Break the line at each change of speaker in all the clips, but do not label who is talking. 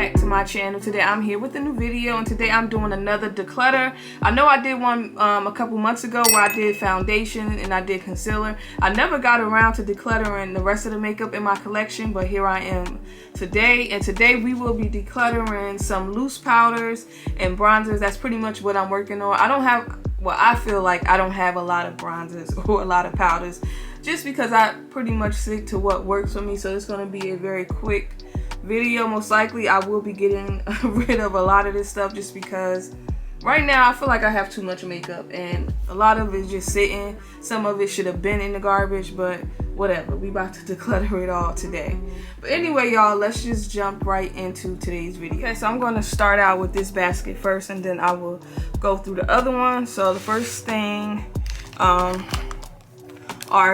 back to my channel. Today I'm here with a new video, and today I'm doing another declutter. I know I did one a couple months ago where I did foundation and I did concealer. I never got around to decluttering the rest of the makeup in my collection, but here I am today. And today we will be decluttering some loose powders and bronzers. That's pretty much what I'm working on. I don't have, well, I feel like I don't have a lot of bronzers or a lot of powders, just because I pretty much stick to what works for me. So it's going to be a very quick video. Most likely I will be getting rid of a lot of this stuff, just because right now I feel like I have too much makeup and a lot of it is just sitting. Some of it should have been in the garbage, but whatever, we about to declutter it all today. But anyway, y'all, let's just jump right into today's video. Okay, so I'm going to start out with this basket first, and then I will go through the other one. So the first thing are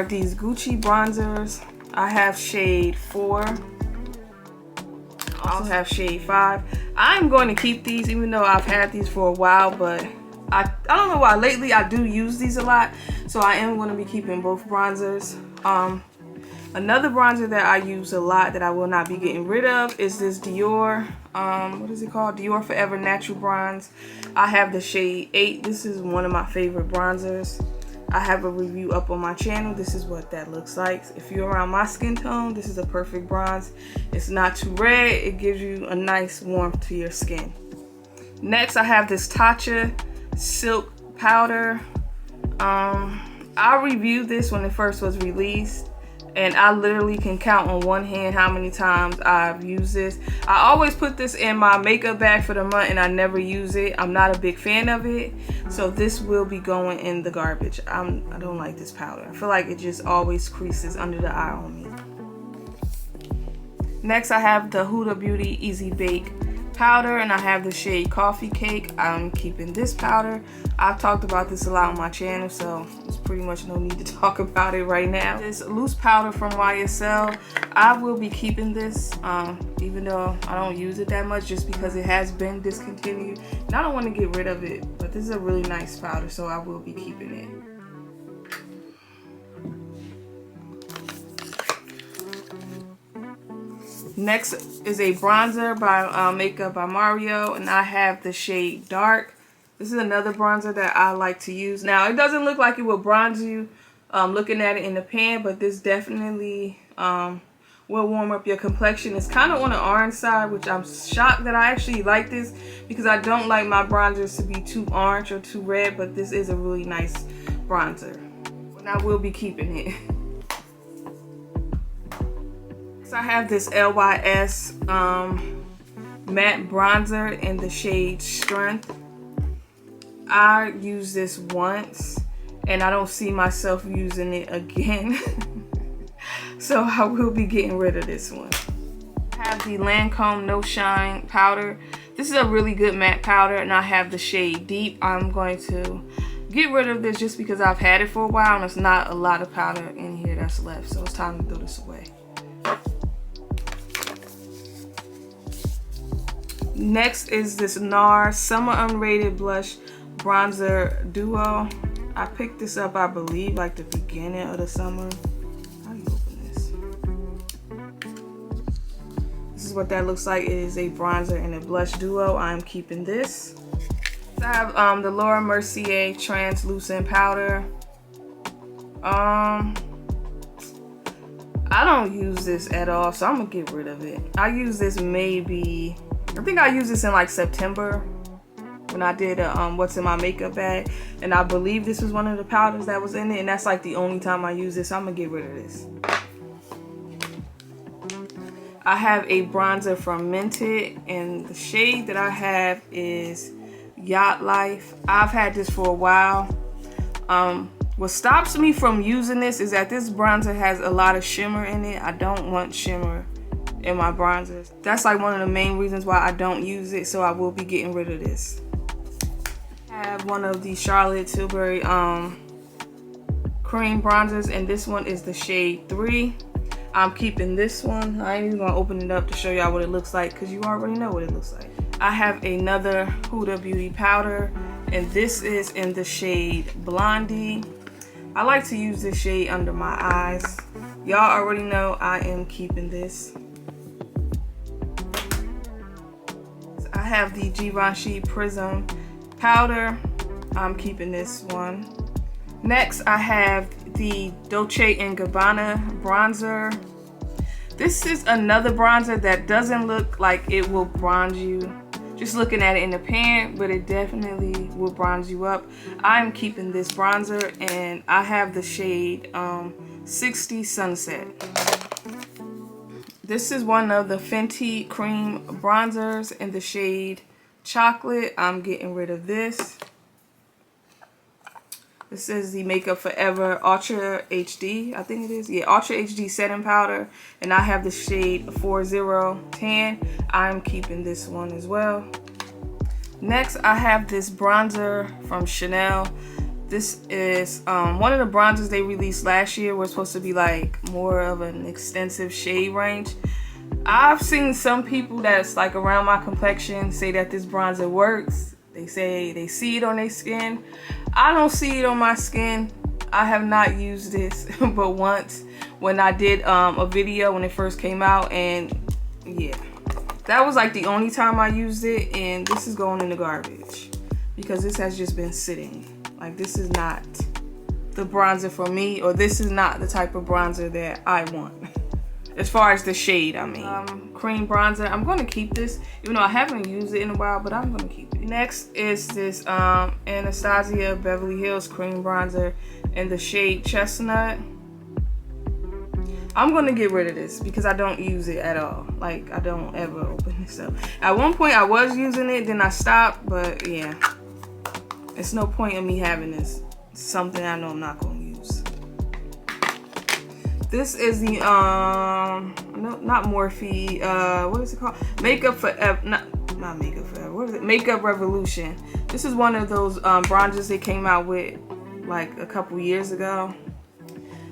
these Gucci bronzers. I have shade 4. I also have shade 5. I'm going to keep these, even though I've had these for a while, but I don't know why lately I do use these a lot, so I am going to be keeping both bronzers. Another bronzer that I use a lot that I will not be getting rid of is this Dior, what is it called? Dior Forever Natural Bronze. I have the shade 8. This is one of my favorite bronzers. I have a review up on my channel. This is what that looks like. If you're around my skin tone, this is a perfect bronze. It's not too red. It gives you a nice warmth to your skin. Next, I have this Tatcha Silk Powder. I reviewed this when it first was released, and I literally can count on one hand how many times I've used this. I always put this in my makeup bag for the month and I never use it. I'm not a big fan of it, so this will be going in the garbage. I don't like this powder. I feel like it just always creases under the eye on me. Next, I have the Huda Beauty Easy Bake Powder, and I have the shade Coffee Cake. I'm keeping this powder. I've talked about this a lot on my channel, so there's pretty much no need to talk about it right now. This loose powder from Ysl, I will be keeping this, even though I don't use it that much, just because it has been discontinued and I don't want to get rid of it. But this is a really nice powder, so I will be keeping it. Next is a bronzer by Makeup by Mario, and I have the shade Dark. This is another bronzer that I like to use. Now, it doesn't look like it will bronze you looking at it in the pan, but this definitely will warm up your complexion. It's kind of on the orange side, which I'm shocked that I actually like this, because I don't like my bronzers to be too orange or too red, but this is a really nice bronzer, and I will be keeping it. So I have this LYS matte bronzer in the shade Strength. I used this once and I don't see myself using it again. So I will be getting rid of this one. I have the Lancome No Shine powder. This is a really good matte powder, and I have the shade Deep. I'm going to get rid of this just because I've had it for a while and there's not a lot of powder in here that's left, so it's time to throw this away. Next is this Nars Summer Unrated Blush Bronzer Duo. I picked this up, I believe, like the beginning of the summer. How do you open this? This is what that looks like. It is a bronzer and a blush duo. I'm keeping this. I have the Laura Mercier Translucent Powder. I don't use this at all, so I'm gonna get rid of it. I use this maybe, I think I used this in like September when I did a what's in my makeup bag, and I believe this was one of the powders that was in it, and that's like the only time I use this, so I'm gonna get rid of this. I have a bronzer from Mented, and the shade that I have is Yacht Life. I've had this for a while. What stops me from using this is that this bronzer has a lot of shimmer in it. I don't want shimmer in my bronzers. That's like one of the main reasons why I don't use it, so I will be getting rid of this. I have one of the Charlotte Tilbury cream bronzers, and this one is the shade 3. I'm keeping this one. I ain't even gonna open it up to show y'all what it looks like, because you already know what it looks like. I have another Huda Beauty powder, and this is in the shade Blondie. I like to use this shade under my eyes. Y'all already know I am keeping this. have the Givenchy Prism powder. I'm keeping this one. Next, I have the Dolce & Gabbana bronzer. This is another bronzer that doesn't look like it will bronze you just looking at it in the pan, but it definitely will bronze you up. I'm keeping this bronzer, and I have the shade 60 Sunset. This is one of the Fenty cream bronzers in the shade Chocolate. I'm getting rid of this. This is the Makeup Forever Ultra HD, I think it is. Yeah, Ultra HD setting powder. And I have the shade 40 Tan. I'm keeping this one as well. Next, I have this bronzer from Chanel. This is one of the bronzers they released last year. Was supposed to be like more of an extensive shade range. I've seen some people that's like around my complexion say that this bronzer works. They say they see it on their skin. I don't see it on my skin. I have not used this but once when I did a video when it first came out, and yeah, that was like the only time I used it, and this is going in the garbage because this has just been sitting. Like, this is not the bronzer for me, or this is not the type of bronzer that I want. As far as the shade, I mean. Cream bronzer. I'm going to keep this, even though I haven't used it in a while, but I'm going to keep it. Next is this Anastasia Beverly Hills cream bronzer in the shade Chestnut. I'm going to get rid of this because I don't use it at all. Like, I don't ever open this up. At one point, I was using it, then I stopped, but yeah. It's no point in me having this. It's something I know I'm not going to use. This is the no, not Morphe, what is it called? Makeup Forever, not Makeup Forever, what is it? Makeup Revolution. This is one of those bronzers they came out with like a couple years ago.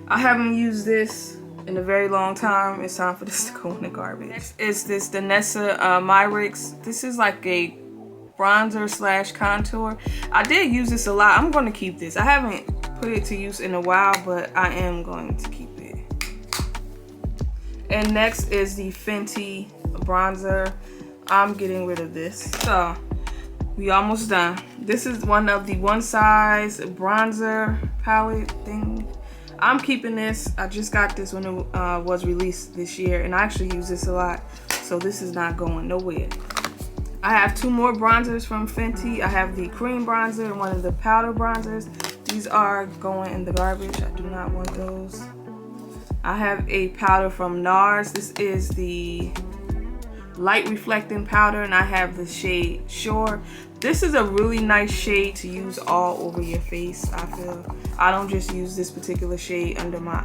I haven't used this in a very long time. It's time for this to go in the garbage. Next is this Danessa Myricks. This is like a bronzer slash contour. I did use this a lot. I'm going to keep this. I haven't put it to use in a while, but I am going to keep it. And next is the Fenty bronzer. I'm getting rid of this. So we almost done. This is one of the one size bronzer palette thing. I'm keeping this. I just got this when it was released this year, and I actually use this a lot, so this is not going nowhere. I have two more bronzers from Fenty. I have the cream bronzer and one of the powder bronzers. These are going in the garbage. I do not want those. I have a powder from Nars. This is the light reflecting powder, and I have the shade Shore. This is a really nice shade to use all over your face. I feel I don't just use this particular shade under my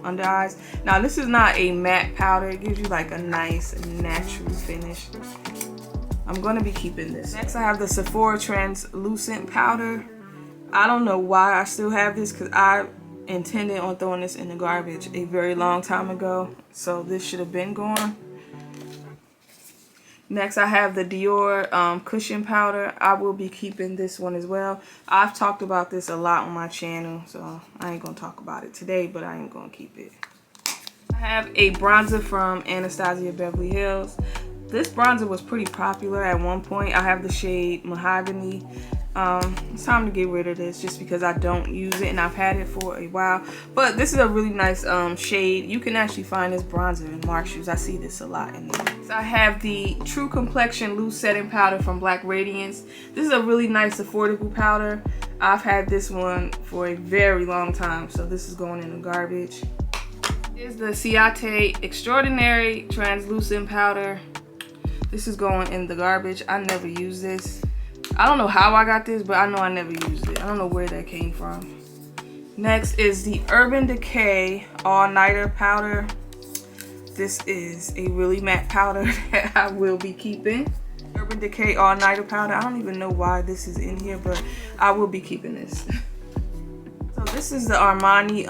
under eyes. Now, this is not a matte powder. It gives you like a nice natural finish. I'm gonna be keeping this. Next, I have the Sephora translucent powder. I don't know why I still have this, because I intended on throwing this in the garbage a very long time ago, so this should have been gone. Next, I have the Dior cushion powder. I will be keeping this one as well. I've talked about this a lot on my channel, so I ain't gonna talk about it today, but I am gonna keep it. I have a bronzer from Anastasia Beverly Hills. This bronzer was pretty popular at one point. I have the shade Mahogany. It's time to get rid of this just because I don't use it, and I've had it for a while. But this is a really nice shade. You can actually find this bronzer in Marshalls. I see this a lot in there. So I have the True Complexion Loose Setting Powder from Black Radiance. This is a really nice affordable powder. I've had this one for a very long time, so this is going in the garbage. Here's the Ciate Extraordinary Translucent Powder. This is going in the garbage. I never use this. I don't know how I got this, but I know I never used it. I don't know where that came from. Next is the Urban Decay All Nighter Powder. This is a really matte powder that I will be keeping. Urban Decay All Nighter Powder. I don't even know why this is in here, but I will be keeping this. So this is the Armani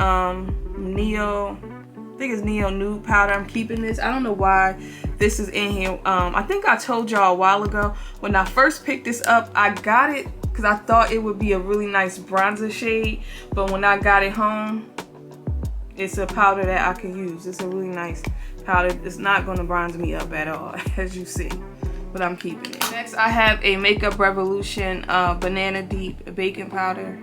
Neo, I think it's Neo Nude Powder. I'm keeping this. I don't know why this is in here. I think I told y'all a while ago when I first picked this up, I got it because I thought it would be a really nice bronzer shade, but when I got it home, it's a powder that I can use. It's a really nice powder. It's not going to bronze me up at all, as you see. but I'm keeping it. Next, I have a Makeup Revolution Banana Deep Baking Powder.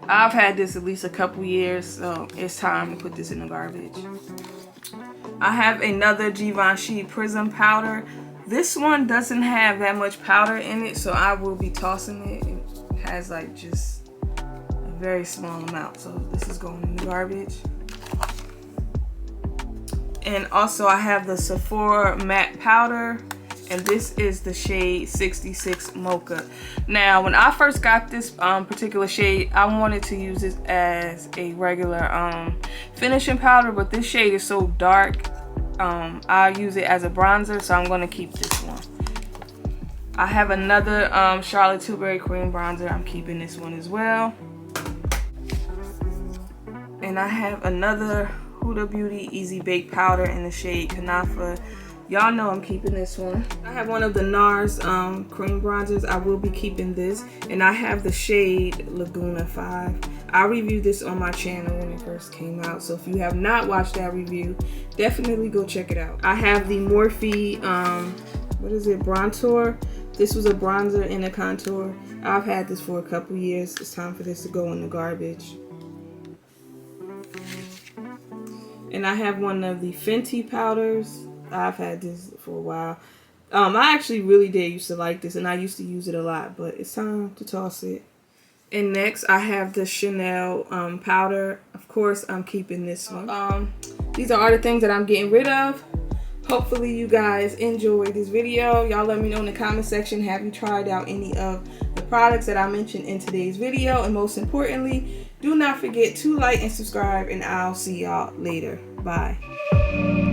I've had this at least a couple years, so it's time to put this in the garbage. I have another Givenchy Prism Powder. This one doesn't have that much powder in it, so I will be tossing it. It has like just a very small amount, so this is going in the garbage. And also I have the Sephora Matte Powder, and this is the shade 66 Mocha. Now, when I first got this particular shade, I wanted to use this as a regular finishing powder, but this shade is so dark, I use it as a bronzer, so I'm going to keep this one. I have another Charlotte Tilbury Cream Bronzer. I'm keeping this one as well. And I have another Huda Beauty Easy Bake Powder in the shade Kanafa. Y'all know I'm keeping this one. I have one of the Nars cream bronzers. I will be keeping this. And I have the shade Laguna 5. I reviewed this on my channel when it first came out. So if you have not watched that review, definitely go check it out. I have the Morphe, what is it, Bronzer. This was a bronzer and a contour. I've had this for a couple years. It's time for this to go in the garbage. And I have one of the Fenty powders. I've had this for a while. I actually really did used to like this, and I used to use it a lot, but it's time to toss it. And next, I have the Chanel powder. Of course, I'm keeping this one. These are all the things that I'm getting rid of. Hopefully, you guys enjoyed this video. Y'all let me know in the comment section, have you tried out any of the products that I mentioned in today's video? And most importantly, do not forget to like and subscribe, and I'll see y'all later. Bye.